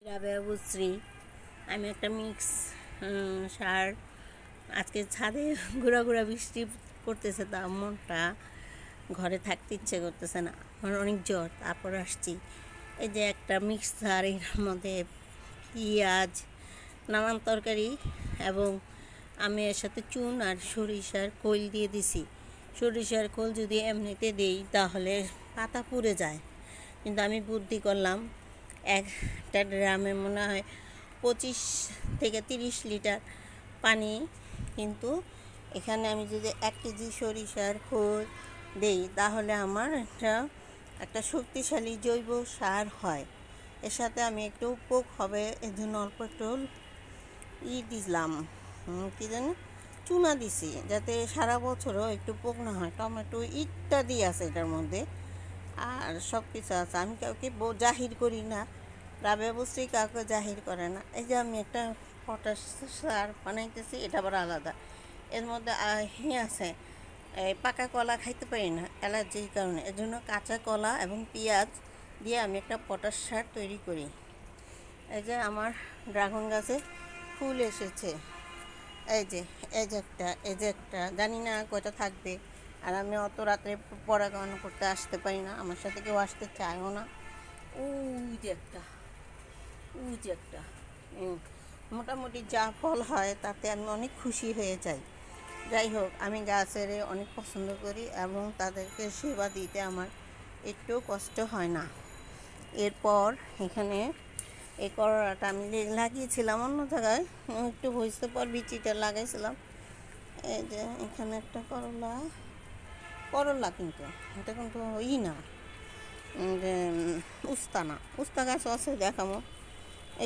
রাবেয়া বুঝছি। আমি একটা মিক্স সার আজকে ছাদে ঘোরা ঘোরা বৃষ্টি করতেছে, তা মনটা ঘরে থাকতে ইচ্ছে করতেছে না, আমার অনেক জ্বর। তারপর আসছি, এই যে একটা মিক্স সার, এর মধ্যে পেঁয়াজ, নানান তরকারি এবং আমি এর সাথে চুন আর সরিষার খোল দিয়ে দিছি। সরিষার খোল যদি এমনিতে দিই তাহলে পাতা পুড়ে যায়, কিন্তু আমি বুদ্ধি করলাম একটা ড্রামে মনে হয় 25 থেকে 30 লিটার পানি, কিন্তু এখানে আমি যদি 1 কেজি সরিষার খোল দেই তাহলে আমার একটা শক্তিশালী জৈব সার হয়। এর সাথে আমি একটু পোক হবে এর জন্য অল্প একটু দিলাম, কি জানি চুনা দিছি, যাতে সারা বছরও একটু পোক না হয়। টমেটো ইত্যাদি আছে এটার মধ্যে, আর সব কিছু আছে। আমি কাউকে জাহির করি না, রাবেয়া বুঝছি কাউকে জাহির করে না। এই যে আমি একটা পটাশ সার বানাইতেছি, এটা আবার আলাদা। এর মধ্যে আছে, এই পাকা কলা খাইতে পারি না অ্যালার্জির কারণে, এর জন্য কাঁচা কলা এবং পেঁয়াজ দিয়ে আমি একটা পটাশ সার তৈরি করি। এই যে আমার ড্রাগন গাছে ফুল এসেছে, এই যে এই যে একটা জানি না কয়টা থাকবে। আর আমি অত রাত্রে পড়াশোনা করতে আসতে পারি না, আমার সাথে কেউ আসতে চায়ও না। ওই যে একটা ওই যে একটা মোটামুটি যা ফল হয় তাতে আমি অনেক খুশি হয়ে যাই। যাই হোক, আমি গাছের অনেক পছন্দ করি এবং তাদেরকে সেবা দিতে আমার একটু কষ্ট হয় না। এরপর এখানে এই করলাটা আমি লাগিয়েছিলাম অন্য জায়গায়, একটু হয়েছে পর বিচিটা লাগাইছিলাম। এই যে এখানে একটা করলা কিন্তু এটা কিন্তু না, যে উস্তা গাছ আছে দেখামো।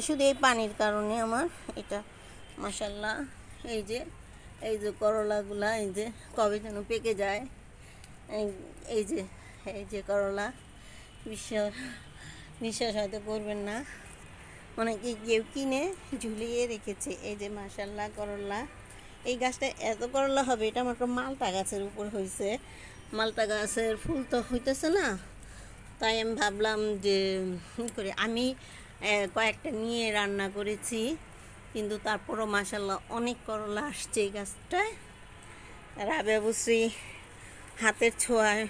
শুধু এই পানির কারণে আমার এটা মাশাল্লাহ। এই যে করলাগুলা এই যে কবে যেন পেকে যায়। এই যে করলা, বিশ্বাস বিশ্বাস হয়তো করবেন না, অনেকে কেউ কিনে ঝুলিয়ে রেখেছে। এই যে মাশাল্লাহ করলা, এই গাছটা এত করলা হবে এটা মাত্র মালটা গাছের উপর হয়েছে। মালটা গাছের ফুল তো হইতেছে না, তাই আমি ভাবলাম যে করে আমি কয়েকটা নিয়ে রান্না করেছি, কিন্তু তারপরও মাশাল্লাহ অনেক করলা আসছে এই গাছটায়। রাবেয়া বুসরি হাতের ছোঁয়ায়,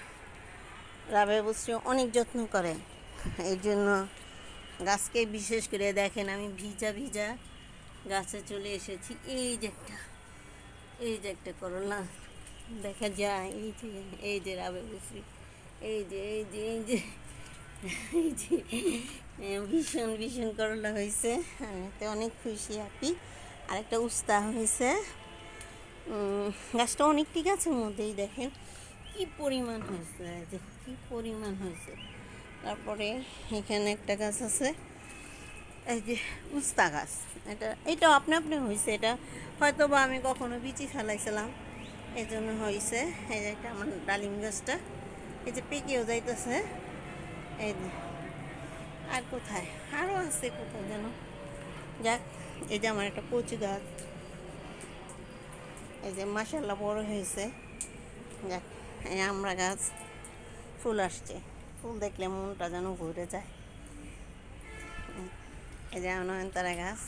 রাবেয়া বুসরি অনেক যত্ন করে, এই জন্য গাছকে বিশেষ করে দেখেন আমি ভিজা ভিজা গাছে চলে এসেছি। এই যে একটা করলা দেখা যায়, এই যে রাবেয়া বুসরি, এই যে এই যে এই যে এই যে ভীষণ ভীষণ করলা হয়েছে, আমি এতে অনেক খুশি হ্যাপি। আরেকটা উস্তা হয়েছে। গাছটা অনেকটি গাছের মধ্যেই দেখেন কি পরিমাণ হয়েছে, যে কি পরিমাণ হয়েছে। তারপরে এখানে একটা গাছ আছে, এই যে উস্তা গাছ, এটা আপনি আপনি হয়েছে। এটা হয়তো বা আমি কখনো বিচি ফেলাইছিলাম, এই জন্য হয়েছে। এই যে একটা আমার ডালিম গাছটা, এই যে পেকেও যাইতেছে। এই যে আর কোথায় আরও আছে, কোথায় যেন। যাক, এই যে আমার একটা কচু গাছ, এই যে মাশাল্লাহ বড় হয়েছে। যাক, এই আমড়া গাছ ফুল আসছে, ফুল দেখলে মনটা যেন ভরে যায়। এই যে নয়নতারা গাছ,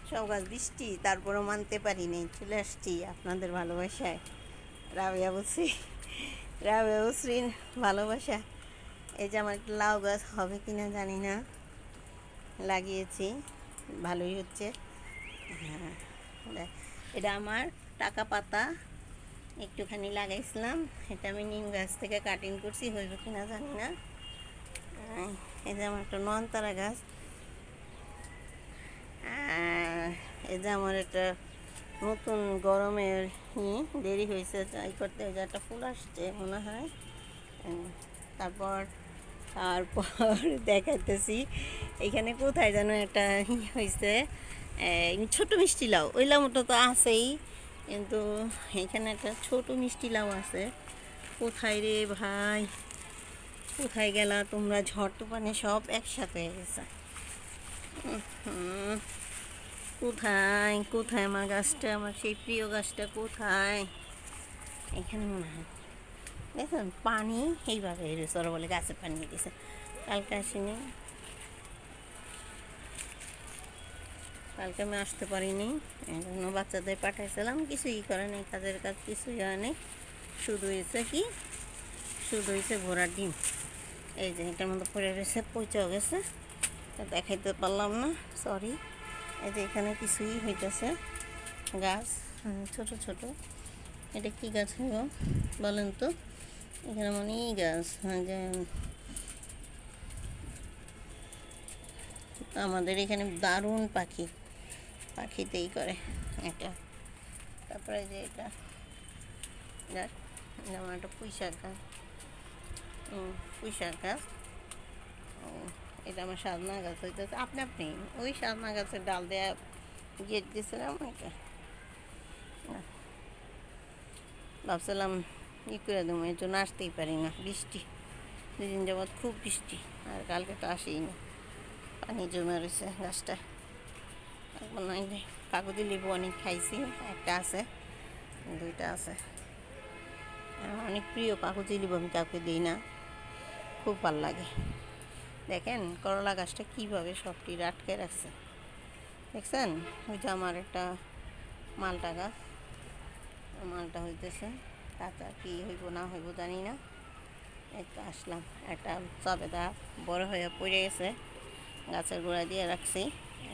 সব গাছ বৃষ্টি তারপরেও মানতে পারিনি, চলে আসছি আপনাদের ভালোবাসায়। রাবেয়া বুসরির ভালোবাসা। এই যে আমার একটা লাউ গাছ হবে কিনা জানি না, লাগিয়েছি, ভালোই হচ্ছে। হ্যাঁ, এটা আমার টাকা পাতা একটুখানি লাগাইছিলাম, এটা আমি নিম গাছ থেকে কাটিং করছি, হইব কিনা জানি না। এই যে আমার একটা নয়নতারা গাছ, এই যে আমার একটা নতুন গরমের দেরি হয়েছে চাই করতে, ওই যে একটা ফুল আসছে মনে হয়। তারপর দেখাইতেছি, এখানে কোথায় যেন একটা হয়েছে ছোট মিষ্টি লাউ, ওই লাউটা তো আছেই, কিন্তু এখানে একটা ছোট মিষ্টি লাউ আছে। কোথায় রে ভাই, কোথায় গেলা তোমরা? ঝড় তুফানে সব একসাথে হয়ে গেছে। কোথায় কোথায় আমার গাছটা, আমার সেই প্রিয় গাছটা কোথায়? এখানে মনে হয়, দেখুন পানি এইভাবে বলে গাছে পানি দিয়েছে, কালকে আসেনি। কালকে আমি আসতে পারিনি, এই জন্য বাচ্চাদের পাঠাইছিলাম। কিছুই করে নেই, কাজের কাজ কিছুই হয় নেই। শুধু হয়েছে ঘোড়ার ডিম। এই যে এটার মধ্যে পড়ে রয়েছে, পচেও গেছে, দেখাইতে পারলাম না, সরি। এই যে এখানে কিছুই হইতেছে গাছ, ছোট ছোট। এটা কি গাছ হইব বলেন তো? এখানে অনেক গাছ, যে আমাদের এখানে দারুণ পাখিতেই করে এটা। তারপরে যে এটা যেমন একটা পুঁইশাক গাছ, এটা আমার সাজনা গাছ হইতেছে আপনি ওই সাজনা গাছের ডাল দেওয়া গেট দিয়েছিলাম। এটা ভাবছিলাম করে দেবো, এর জন্য আসতেই পারি না, বৃষ্টি 2 দিন যাবৎ খুব বৃষ্টি, আর কালকে তো আসেই না, পানি জমে রয়েছে গাছটা। এখন কাগজি লেবু অনেক খাইছি, একটা আছে, 2টা আছে। আমার অনেক প্রিয় কাগজি লেবু, আমি কাউকে দিই না, খুব ভালো লাগে। দেখেন করলা গাছটা কীভাবে সবটি আটকে রাখছে, দেখছেন? ওই যে আমার একটা মালটা গাছ, মালটা হইতেছে কাঁচা, কি হইব না হইব জানি না। এই তো আসলাম, একটা সবেদা বড় হয়ে পড়ে গেছে, গাছের গোড়া দিয়ে রাখছি।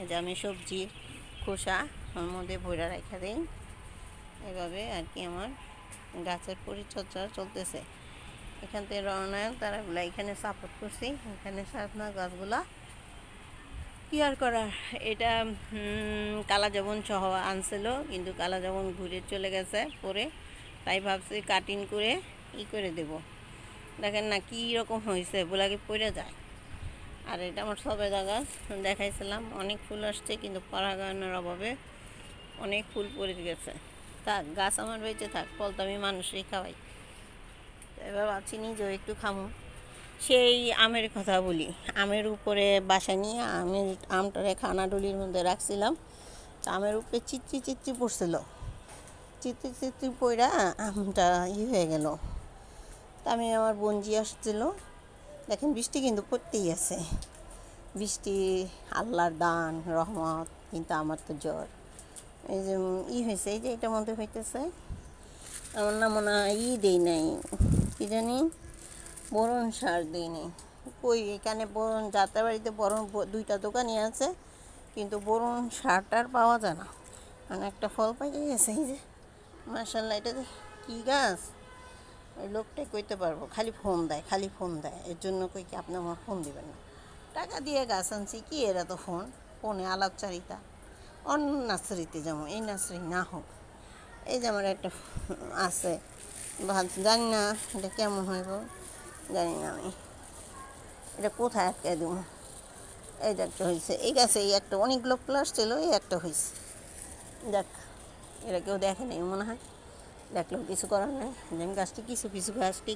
এই যে আমি সবজির খোসা ওর মধ্যে ভরে রেখে দিই, এভাবে আর কি আমার গাছের পরিচর্যা চলতেছে। এখান থেকে রওনায়ন তারাগুলা এখানে সাপোর্ট করছি, এখানে সাজনা গাছগুলা কি আর করার। এটা কালা জামুন সহ আনছিল, কিন্তু কালা জামুন ঘুরে চলে গেছে পরে, তাই ভাবছি কাটিং করে করে দেব। দেখেন না কী রকম হয়েছে, বোলাকে পড়ে যায়। আর এটা আমার সবেদা গাছ দেখাইছিলাম, অনেক ফুল আসছে, কিন্তু পরাগায়নের অভাবে অনেক ফুল পড়ে গেছে। থাক, গাছ আমার বেঁচে থাক, ফল তো আমি মানুষই খাওয়াই। এবার ভাবছি নিজেও একটু খামো। সেই আমের কথা বলি, আমের উপরে বাসা নিয়ে আমটারে খানাডুলির মধ্যে রাখছিলাম, আমের উপরে চিত্রি পড়ছিল, চিত্রি পড়া আমটা হয়ে গেল। তা আমি আমার বোনজি আসছিল, দেখেন বৃষ্টি কিন্তু পড়তেই আছে, বৃষ্টি আল্লাহর দান রহমত, কিন্তু আমার তো জ্বর। এই যে হয়েছে, এই যে এটার মধ্যে হইতেছে, আমার না মনে হয় দেই নাই, কি জানি বোরন সার দিই নেই। কই এখানে বোরন, যাত্রাবাড়িতে বোরন 2টা দোকানই আছে, কিন্তু বোরন সারটার পাওয়া যায় না। মানে একটা ফল পাই গেছে, এই যে মাশাআল্লাহ, এটা যে কী গাছ ওই লোকটাই কইতে পারবো, খালি ফোন দেয়, এর জন্য কই কি আপনি আমার ফোন দিবেন না? টাকা দিয়ে গাছ আনছি, কি এরা তো ফোনে আলাপচারিতা। অন্য নার্সারিতে যেমন, এই নার্সারি না হোক। এই যে আমার একটা আছে, জানি না এটা কেমন হইব, জানি না আমি এটা কোথায় আটকে দেবো। এই যে একটা হয়েছে, এই গাছে এই একটা, অনেকগুলো প্লাস ছিল, এই একটা হয়েছে। দেখ, এটা কেউ দেখে নেই মনে হয়, দেখলেও কিছু করার নেই। আমি গাছটি কিছু গাছটি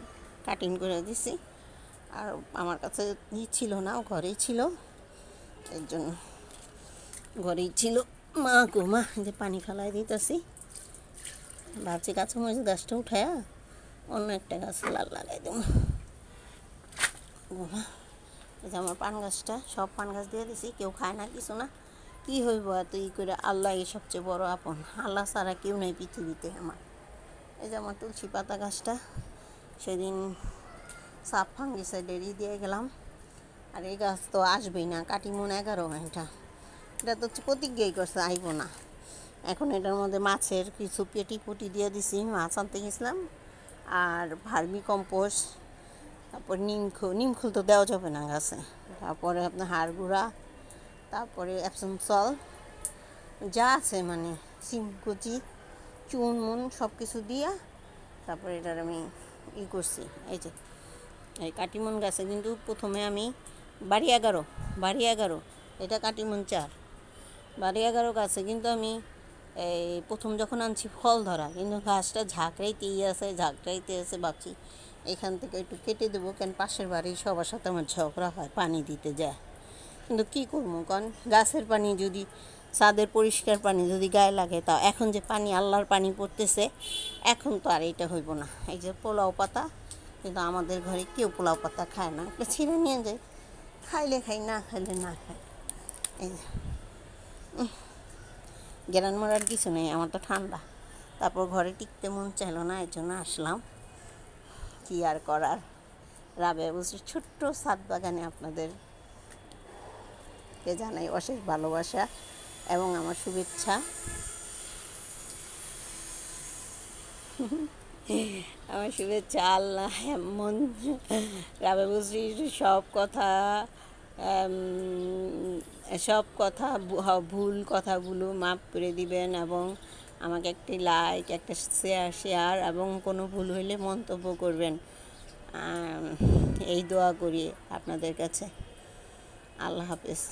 কাটিং করে দিছি, আর আমার কাছে ছিল না, ঘরেই ছিল, এর জন্য ঘরেই ছিল। মা গো মা, যে পানি ফেলাই দিতেছি, ভাবছি কাঁচামরিচ গাছটা উঠায়া অন্য একটা গাছ লাগাই দেবো। এই যে আমার পান গাছটা, সব পান গাছ দিয়ে দিছি, কেউ খায় না, কিছু না, কি হইব এত করে, আল্লাহ সবচেয়ে বড় আপন, আল্লাহ ছাড়া কেউ নেই পৃথিবীতে আমার। এই যে আমার তুলসী পাতা গাছটা সেদিন সাপ ফাঙ্গিসাইডেরই দিয়ে গেলাম, আর এই গাছ তো আসবেই না, কাটিমন 11 ঘন্টা, এটা তো প্রতিজ্ঞাই করছে আইব না। এখন এটার মধ্যে মাছের কিছু পুটি দিয়ে দিছি, মাছ আনতে গেছিলাম, আর ভার্মি কম্পোস্ট, তারপর নিমখোল তো দেওয়া যাবে না গাছে, তারপরে আপনার হাড় গুঁড়া, তারপরে অ্যাপসম সল যা আছে, মানে সিমকুচি চুন সব কিছু দিয়া, তারপরে এটার আমি করছি। এই যে এই কাটিমন গাছে কিন্তু প্রথমে আমি বাড়ি এগারো, এটা কাটিমন 4, বাড়ি 11 গাছে কিন্তু আমি এই প্রথম যখন আনছি ফল ধরা, কিন্তু গাছটা ঝাঁকড়াইতেই আছে, ভাবছি এখান থেকে একটু কেটে দেবো, কেন পাশের বাড়ির সবার সাথে আমার ঝগড়া হয়, পানি দিতে যায়। কিন্তু কী করবো, কারণ গাছের পানি যদি, ছাদের পরিষ্কার পানি যদি গায়ে লাগে, তাও এখন যে পানি আল্লাহর পানি পড়তেছে, এখন তো আর এইটা হইব না। এই যে পোলাও পাতা, কিন্তু আমাদের ঘরে কেউ পোলাও পাতা খায় না, একটা ছিঁড়ে নিয়ে যায়, খাইলে খাই, না খাইলে না খায়। এই গ্যারান মারার কিছু নেই, আমার তো ঠান্ডা। তারপর ঘরে টিকতে মন চাইলো না, এর জন্য আসলাম। কি আর করার। রাবেয়া বুঝি ছোট্ট ছাদ বাগানে আপনাদেরকে জানাই অশেষ ভালোবাসা এবং আমার শুভেচ্ছা। আমার শুভেচ্ছা। আল্লাহ এমন রাবেয়া বুঝির সব কথা ভুল কথাগুলো মাফ করে দিবেন এবং আমাকে একটি লাইক, একটা শেয়ার এবং কোনো ভুল হইলে মন্তব্য করবেন, এই দোয়া করি আপনাদের কাছে। আল্লাহ হাফেজ।